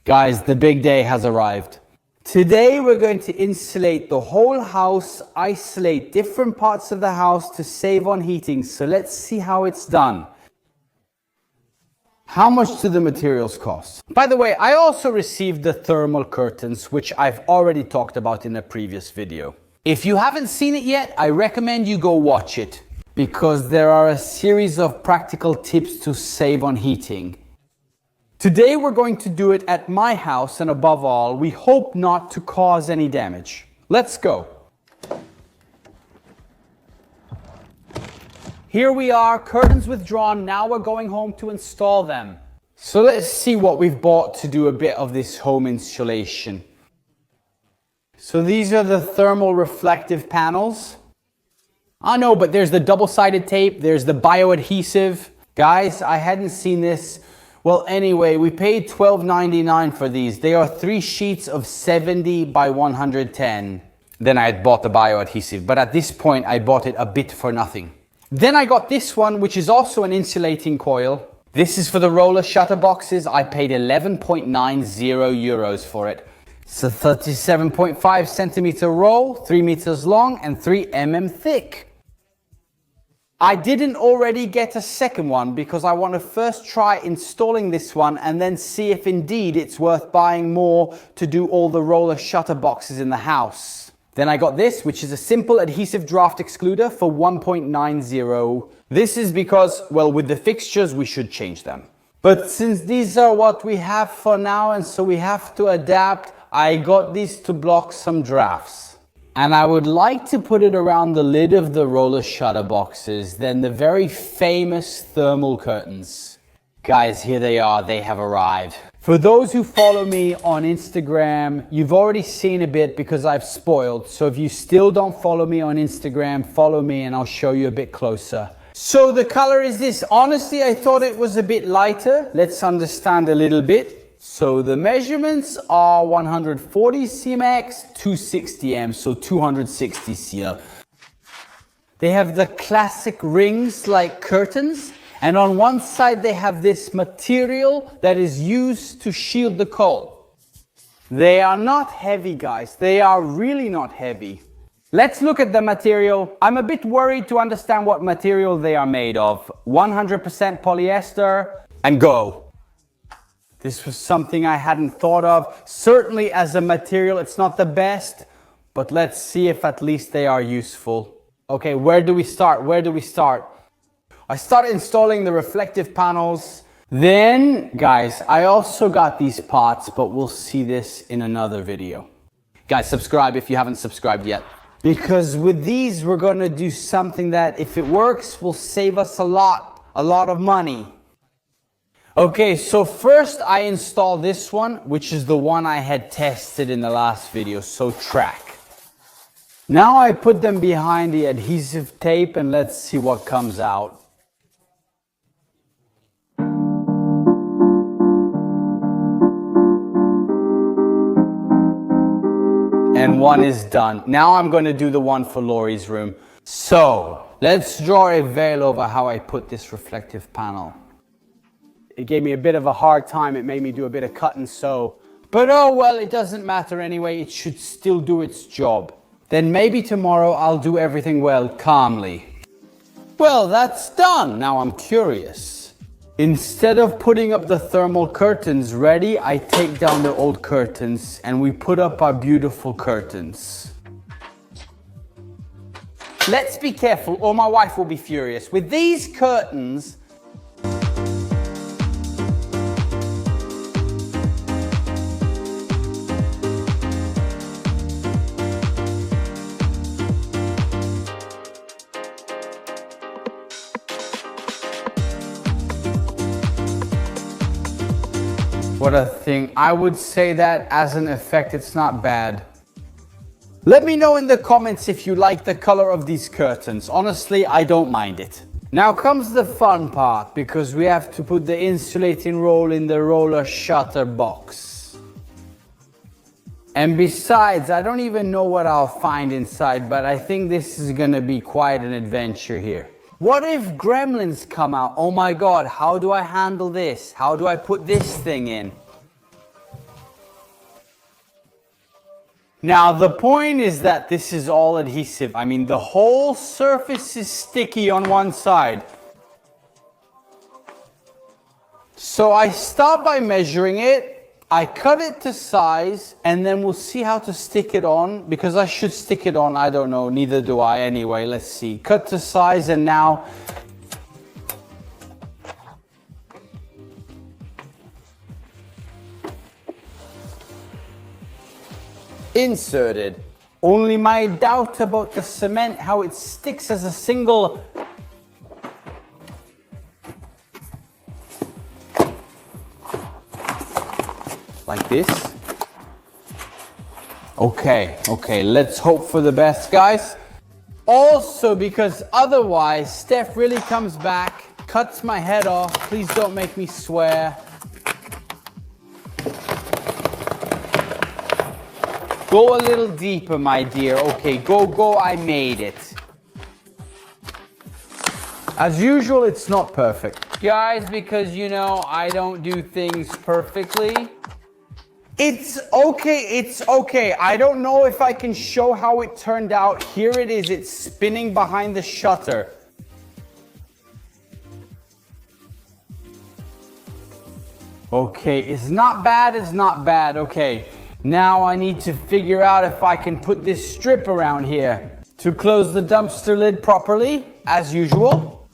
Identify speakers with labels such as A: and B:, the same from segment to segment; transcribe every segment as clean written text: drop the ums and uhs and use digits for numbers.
A: Guys, the big day has arrived. Today we're going to insulate the whole house, isolate different parts of the house to save on heating. So let's see how it's done. How much do the materials cost? By the way, I also received the thermal curtains, which I've already talked about in a previous video. If you haven't seen it yet, I recommend you go watch it, because there are a series of practical tips to save on heating. Today we're going to do it at my house, and above all, we hope not to cause any damage. Let's go. Here we are, curtains withdrawn. Now we're going home to install them. So let's see what we've bought to do a bit of this home insulation. So these are the thermal reflective panels. I know, but there's the double-sided tape, there's the bioadhesive. Guys, I hadn't seen this. Well, anyway, we paid $12.99 for these. They are 3 sheets of 70 by 110. Then I had bought the bioadhesive, but at this point I bought it a bit for nothing. Then I got this one, which is also an insulating coil. This is for the roller shutter boxes. I paid 11.90 euros for it. It's a 37.5 centimeter roll, 3 meters long and 3 mm thick. I didn't already get a second one because I want to first try installing this one and then see if indeed it's worth buying more to do all the roller shutter boxes in the house. Then I got this, which is a simple adhesive draft excluder for 1.90. This is because, well, with the fixtures we should change them. But since these are what we have for now and so we have to adapt, I got these to block some drafts. And I would like to put it around the lid of the roller shutter boxes, then the very famous thermal curtains. Guys, here they are, they have arrived. For those who follow me on Instagram, you've already seen a bit because I've spoiled. So if you still don't follow me on Instagram, follow me and I'll show you a bit closer. So the color is this. Honestly, I thought it was a bit lighter. Let's understand a little bit. So the measurements are 140 cm, 260 m, so 260 cl. They have the classic rings like curtains, and on one side they have this material that is used to shield the cold. They are not heavy, guys. They are really not heavy. Let's look at the material. I'm a bit worried to understand what material they are made of. 100% polyester, and go. This was something I hadn't thought of. Certainly as a material, it's not the best, but let's see if at least they are useful. Okay, where do we start? Where do we start? I started installing the reflective panels. Then, guys, I also got these pots, but we'll see this in another video. Guys, subscribe if you haven't subscribed yet. Because with these, we're gonna do something that, if it works, will save us a lot of money. Okay, so first I install this one, which is the one I had tested in the last video, so track. Now I put them behind the adhesive tape and let's see what comes out. And one is done. Now I'm going to do the one for Laurie's room. So let's draw a veil over how I put this reflective panel. It gave me a bit of a hard time. It made me do a bit of cut and sew. But oh well, it doesn't matter anyway. It should still do its job. Then maybe tomorrow I'll do everything well, calmly. Well, that's done. Now I'm curious. Instead of putting up the thermal curtains ready, I take down the old curtains and we put up our beautiful curtains. Let's be careful or my wife will be furious. With these curtains, what a thing. I would say that as an effect, it's not bad. Let me know in the comments if you like the color of these curtains. Honestly, I don't mind it. Now comes the fun part, because we have to put the insulating roll in the roller shutter box. And besides, I don't even know what I'll find inside, but I think this is gonna be quite an adventure here. What if gremlins come out? Oh my God, how do I handle this? How do I put this thing in? Now the point is that this is all adhesive. I mean, the whole surface is sticky on one side. So I start by measuring it. I cut it to size, and then we'll see how to stick it on, because I should stick it on, I don't know, neither do I anyway. Let's see. Cut to size, and now inserted. Only my doubt about the cement, how it sticks as a single. Like this. Okay, let's hope for the best, guys. Also, because otherwise, Steph really comes back, cuts my head off. Please don't make me swear. Go a little deeper, my dear. Okay, go, I made it. As usual, it's not perfect. Guys, because you know, I don't do things perfectly. It's okay. I don't know if I can show how it turned out. Here it is, it's spinning behind the shutter. Okay, it's not bad, okay. Now I need to figure out if I can put this strip around here to close the dumpster lid properly, as usual.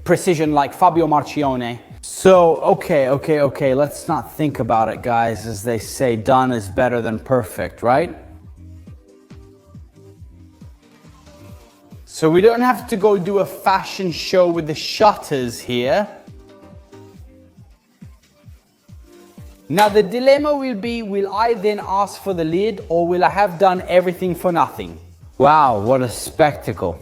A: Precision like Fabio Marcione. So, okay, let's not think about it, guys. As they say, done is better than perfect, right? So we don't have to go do a fashion show with the shutters here. Now the dilemma will be, will I then ask for the lid, or will I have done everything for nothing? Wow, what a spectacle.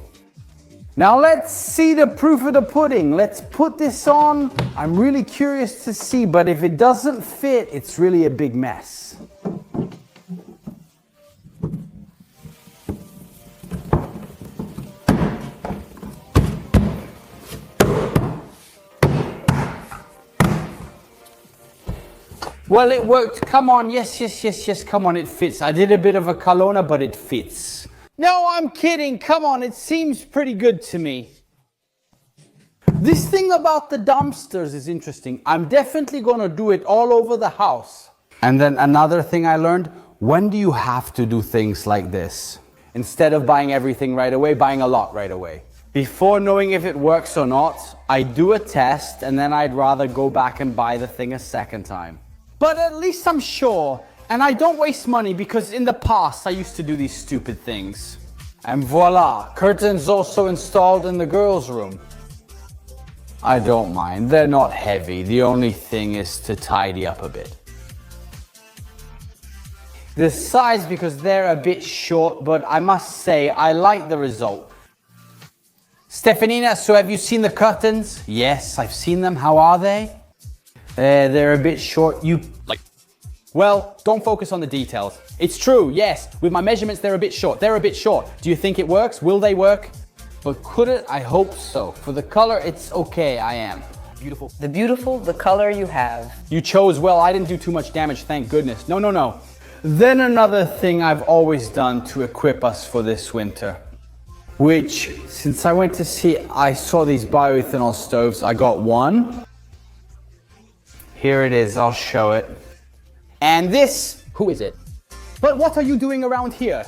A: Now let's see the proof of the pudding. Let's put this on. I'm really curious to see, but if it doesn't fit, it's really a big mess. Well, it worked. Come on, yes, come on, it fits. I did a bit of a Kalona, but it fits. No, I'm kidding. Come on, it seems pretty good to me. This thing about the dumpsters is interesting. I'm definitely going to do it all over the house. And then another thing I learned, when do you have to do things like this? Instead of buying everything right away, buying a lot right away. Before knowing if it works or not, I do a test, and then I'd rather go back and buy the thing a second time. But at least I'm sure. And I don't waste money, because in the past I used to do these stupid things. And voila, curtains also installed in the girls' room. I don't mind, they're not heavy. The only thing is to tidy up a bit. The size, because they're a bit short, but I must say I like the result. Stefanina, so have you seen the curtains? Yes, I've seen them. How are they? They're a bit short. Well, don't focus on the details. It's true, yes. With my measurements, they're a bit short. Do you think it works? Will they work? But could it? I hope so. For the color, it's okay, I am. Beautiful.
B: The color you have.
A: You chose well. I didn't do too much damage, thank goodness. No. Then another thing I've always done to equip us for this winter, which, since I went to see, I saw these bioethanol stoves. I got one. Here it is, I'll show it. And this, who is it? But what are you doing around here?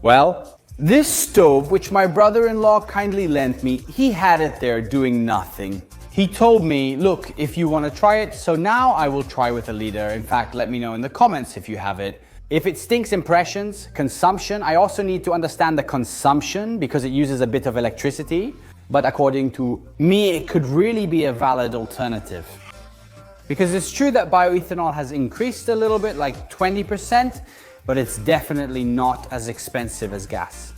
A: Well, this stove, which my brother-in-law kindly lent me, he had it there doing nothing. He told me, look, if you want to try it, so now I will try with a liter. In fact, let me know in the comments if you have it. If it stinks, impressions, consumption, I also need to understand the consumption because it uses a bit of electricity. But according to me, it could really be a valid alternative. Because it's true that bioethanol has increased a little bit, like 20%, but it's definitely not as expensive as gas.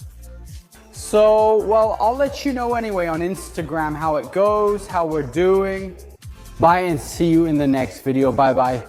A: So, well, I'll let you know anyway on Instagram how it goes, how we're doing. Bye and see you in the next video. Bye bye.